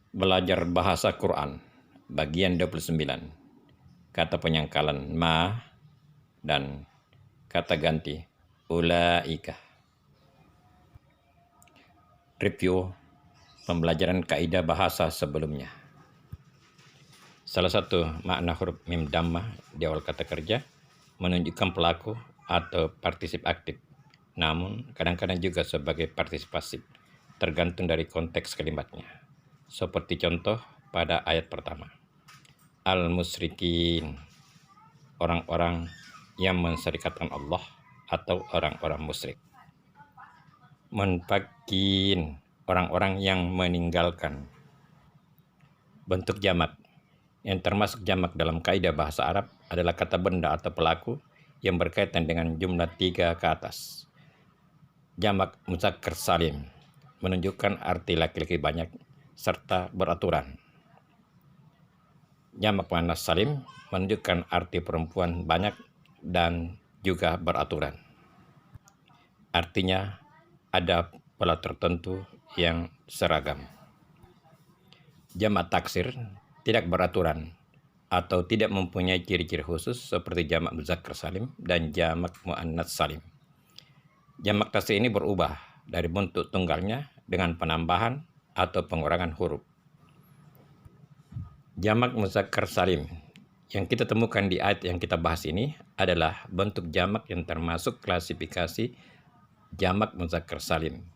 Belajar bahasa Quran, bagian 29. Kata penyangkalan ma dan kata ganti ulaika. Review pembelajaran kaidah bahasa sebelumnya. Salah satu makna huruf mim dhammah di awal kata kerja menunjukkan pelaku atau partisip aktif, namun kadang-kadang juga sebagai partisip pasif, tergantung dari konteks kalimatnya. Seperti contoh pada ayat pertama. Al-musyrikin, orang-orang yang menserikatkan Allah atau orang-orang musyrik. Munfakin, orang-orang yang meninggalkan. Bentuk jamak yang termasuk jamak dalam kaidah bahasa Arab adalah kata benda atau pelaku yang berkaitan dengan jumlah 3 ke atas. Jamak muzakkar salim menunjukkan arti laki-laki banyak serta beraturan. Jamak muannas salim menunjukkan arti perempuan banyak dan juga beraturan. Artinya ada pola tertentu yang seragam. Jamak taksir tidak beraturan atau tidak mempunyai ciri-ciri khusus seperti jamak muzakkar salim dan jamak muannats salim. Jamak taksir ini berubah dari bentuk tunggalnya dengan penambahan atau pengurangan huruf. Jamak muzakkar salim yang kita temukan di ayat yang kita bahas ini adalah bentuk jamak yang termasuk klasifikasi jamak muzakkar salim,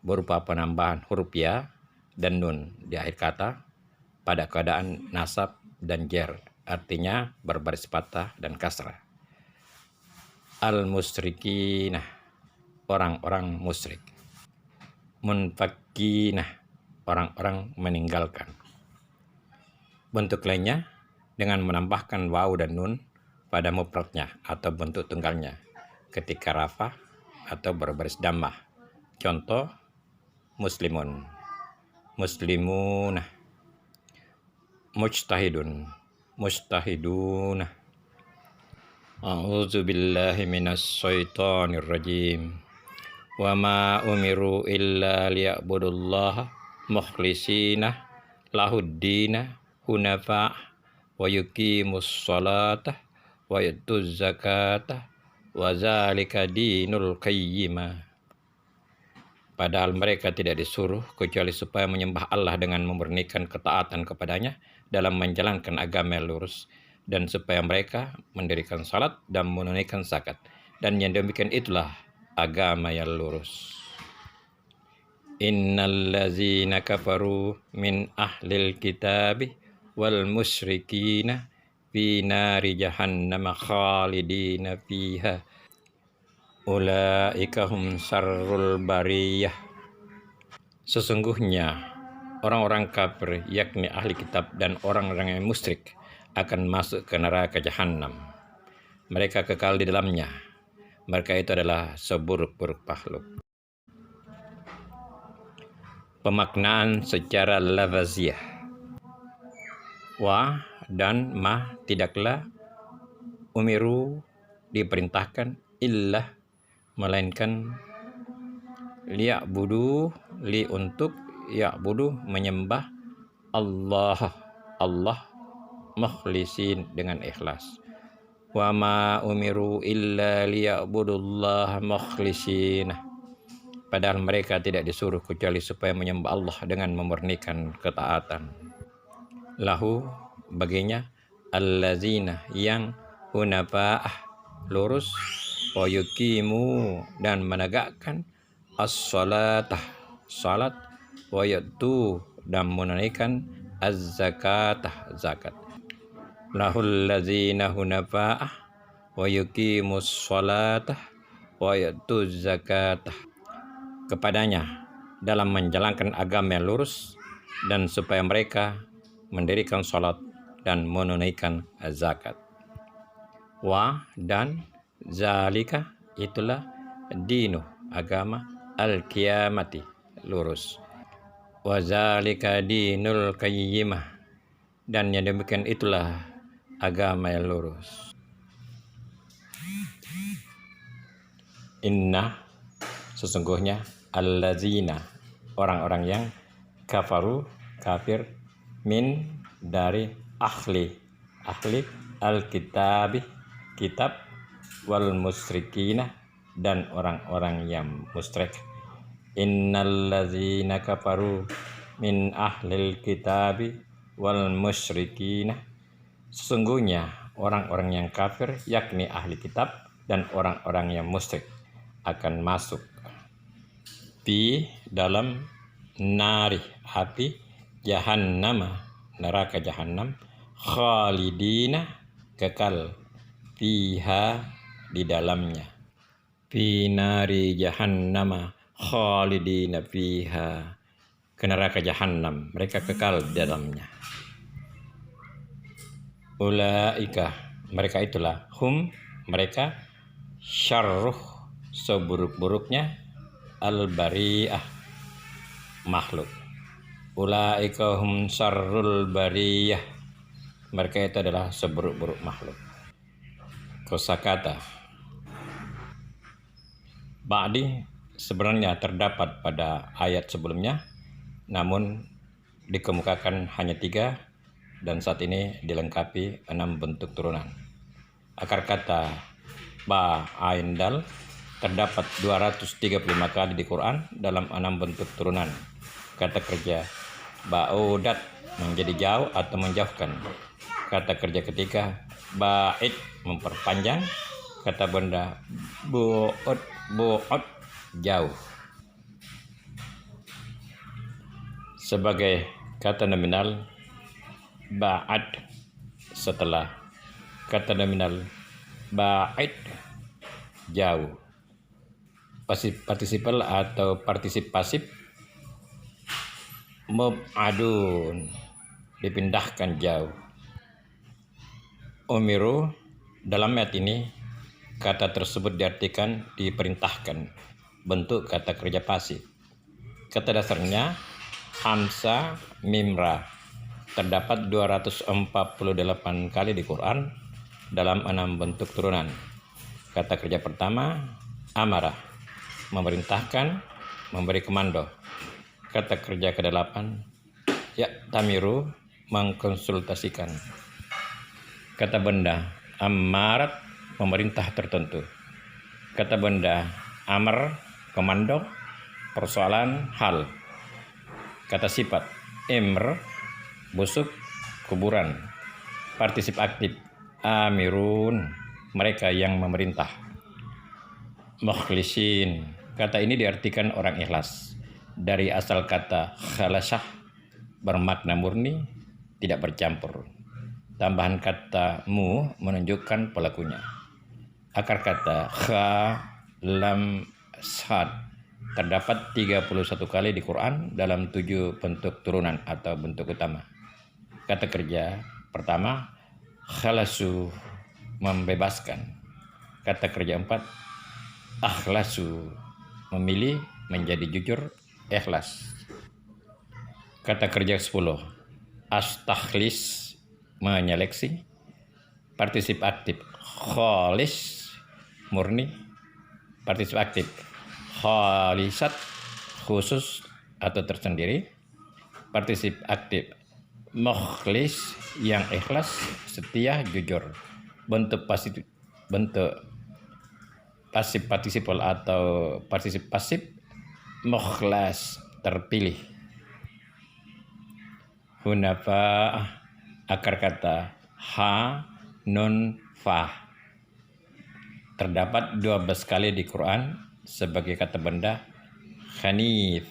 berupa penambahan huruf ya dan nun di akhir kata pada keadaan nasab dan jer, artinya berbaris patah dan kasrah. Al-musyrikinah, orang-orang musyrik. Munfakinah, orang-orang meninggalkan. Bentuk lainnya dengan menambahkan waw dan nun pada mufradnya atau bentuk tunggalnya ketika rafah atau berbaris dhammah. Contoh muslimun, muslimunah, mujtahidun, mujtahidunah. A'udzu billahi minasy syaithanir rajim. Wa ma umiru illa liya'budullaha mukhlishina lahuddina hunafa wa yuqimus sholata wa yutuz zakata wa zalika dinul qayyimah. Padahal mereka tidak disuruh kecuali supaya menyembah Allah dengan memurnikan ketaatan kepadanya dalam menjalankan agama yang lurus, dan supaya mereka mendirikan salat dan menunaikan zakat, dan yang demikian itulah agama yang lurus. Innal ladzina kafaru min ahlil kitabi wal musyrikina fi nari jahannam khalidina fiha ulaika hum syarrul bariyah. Sesungguhnya orang-orang kafir, yakni ahli kitab dan orang-orang yang musyrik, akan masuk ke neraka jahanam. Mereka kekal di dalamnya. Mereka itu adalah seburuk-buruk makhluk. Pemaknaan secara lafaziyah. Wa dan ma tidaklah umiru diperintahkan illa melainkan liya'budu li untuk ya'budu menyembah Allah mukhlisin dengan ikhlas. Wa ma umiru illa liya'budullaha mukhlisin. Padahal mereka tidak disuruh kecuali supaya menyembah Allah dengan memurnikan ketaatan. Lahu baginya allazina yang hunafa'ah lurus, wa yuqimu dan menegakkan as-salatah salat, wa yatu dan menunaikan az-zakatah zakat. Lahul ladzina hunafa'ah wa yuqimus salatah wa yatuz zakatah. Kepadanya dalam menjalankan agama yang lurus, dan supaya mereka mendirikan salat dan menunaikan zakat. Wa dan zalika itulah dinu agama al-qiyamati lurus. Wa zalika dinul qayyimah dan yang demikian itulah agama yang lurus. Inna sesungguhnya allazina orang-orang yang kafaru kafir, min dari ahli al-kitabi kitab, wal musyrikina dan orang-orang yang musyrik. Innallazina kafaru min ahlil kitabi wal musyrikina, sesungguhnya orang-orang yang kafir yakni ahli kitab dan orang-orang yang musyrik akan masuk di dalam nari api jahannama, neraka jahanam, khalidina kekal, fiha di dalamnya, fi nari jahannama khalidina fiha, ke neraka jahanam mereka kekal di dalamnya. Ulaika mereka itulah, hum mereka, syarruh seburuk-buruknya, al-bariyah makhluk. Ulaika hum syarrul bariyah, mereka itu adalah seburuk-buruk makhluk. Kosakata ba'di sebenarnya terdapat pada ayat sebelumnya, namun dikemukakan hanya 3 dan saat ini dilengkapi 6 bentuk turunan. Akar kata ba ain dal terdapat 235 kali di Quran dalam 6 bentuk turunan. Kata kerja ba'udat menjadi jauh atau menjauhkan. Kata kerja ketiga ba'id memperpanjang. Kata benda bu'ud jauh. Sebagai kata nominal ba'ad setelah kata nominal ba'id jauh. Partisipal atau partisip pasif mub'adun dipindahkan jauh. Umiru dalam ayat ini kata tersebut diartikan diperintahkan, bentuk kata kerja pasif. Kata dasarnya hamsa mimra terdapat 248 kali di Quran dalam 6 bentuk turunan. Kata kerja pertama amarah memerintahkan, memberi komando. Kata kerja ke-8 ya tamiru mengkonsultasikan. Kata benda amarat pemerintah tertentu. Kata benda amar komando, persoalan, hal. Kata sifat emr busuk, kuburan. Partisip aktif amirun mereka yang memerintah. Mukhlisin kata ini diartikan orang ikhlas, dari asal kata khalasah bermakna murni, tidak bercampur. Tambahan kata mu menunjukkan pelakunya. Akar kata kha lam sad terdapat 31 kali di Quran dalam 7 bentuk turunan atau bentuk utama. Kata kerja pertama khalasu membebaskan. Kata kerja 4 akhlasu memilih menjadi jujur, ikhlas. Kata kerja 10 astakhlis menyeleksi. Partisip aktif khalis murni. Partisip aktif khalisat khusus atau tersendiri. Partisip aktif mukhlis yang ikhlas, setia, jujur. Bentuk pasif partisipal atau partisip pasif mukhlas terpilih. Hunafa akar kata ha nun fa terdapat 12 kali di Quran sebagai kata benda hanif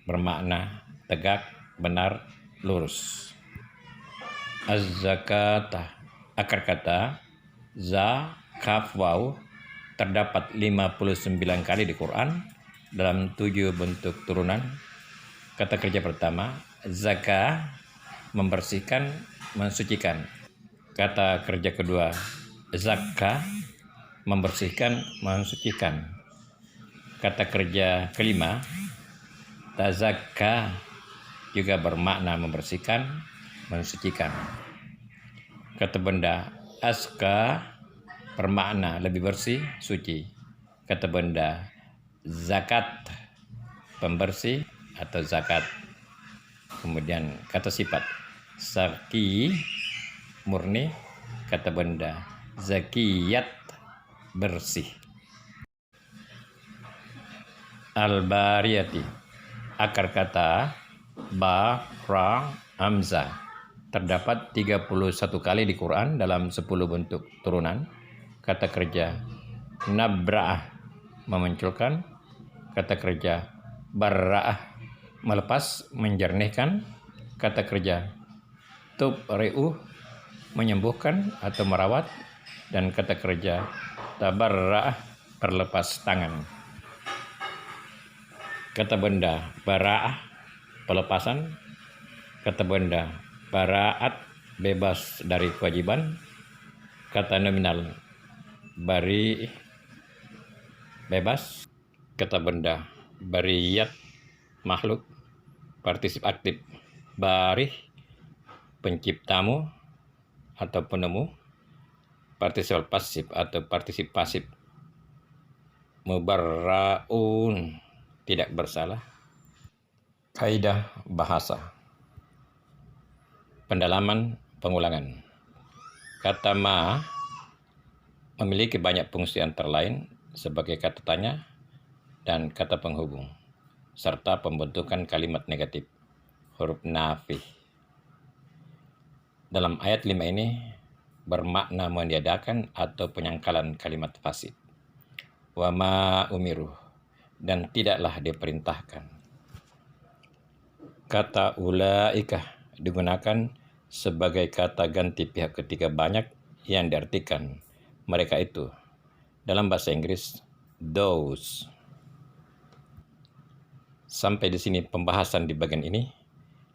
bermakna tegak, benar, lurus. Az-zakata akar kata za kaf waw terdapat 59 kali di Quran dalam 7 bentuk turunan. Kata kerja pertama zaka membersihkan, mensucikan. Kata kerja kedua zakka membersihkan, mensucikan. Kata kerja kelima tazakka juga bermakna membersihkan, mensucikan. Kata benda aska bermakna lebih bersih, suci. Kata benda zakat pembersih atau zakat. Kemudian kata sifat zaki, murni. Kata benda zakiyat, bersih. Al-bariyati, akar kata ba, ra, hamzah. Terdapat 31 kali di Quran dalam 10 bentuk turunan. Kata kerja nabra'ah, memunculkan. Kata kerja barra'ah, melepas, menjernihkan. Kata kerja tubri'u, menyembuhkan atau merawat. Dan kata kerja tabarra'ah, berlepas tangan. Kata benda bara'ah, pelepasan. Kata benda bara'at, bebas dari kewajiban. Kata nominal bari, bebas. Kata benda bariyat, makhluk. Partisip aktif barih, penciptamu atau penemu. Partisip pasif atau partisip pasif mubarraun, tidak bersalah. Kaidah bahasa. Pendalaman pengulangan. Kata ma memiliki banyak fungsi antara lain sebagai kata tanya dan kata penghubung, serta pembentukan kalimat negatif, huruf nafi. Dalam ayat 5 ini bermakna meniadakan atau penyangkalan kalimat fasid. Wa ma umiru, dan tidaklah diperintahkan. Kata ulaika digunakan sebagai kata ganti pihak ketiga banyak yang diartikan mereka itu. Dalam bahasa Inggris, those. Sampai di sini pembahasan di bagian ini,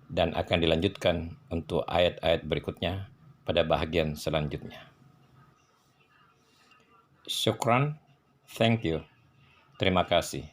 dan akan dilanjutkan untuk ayat-ayat berikutnya pada bahagian selanjutnya. Syukran, thank you, terima kasih.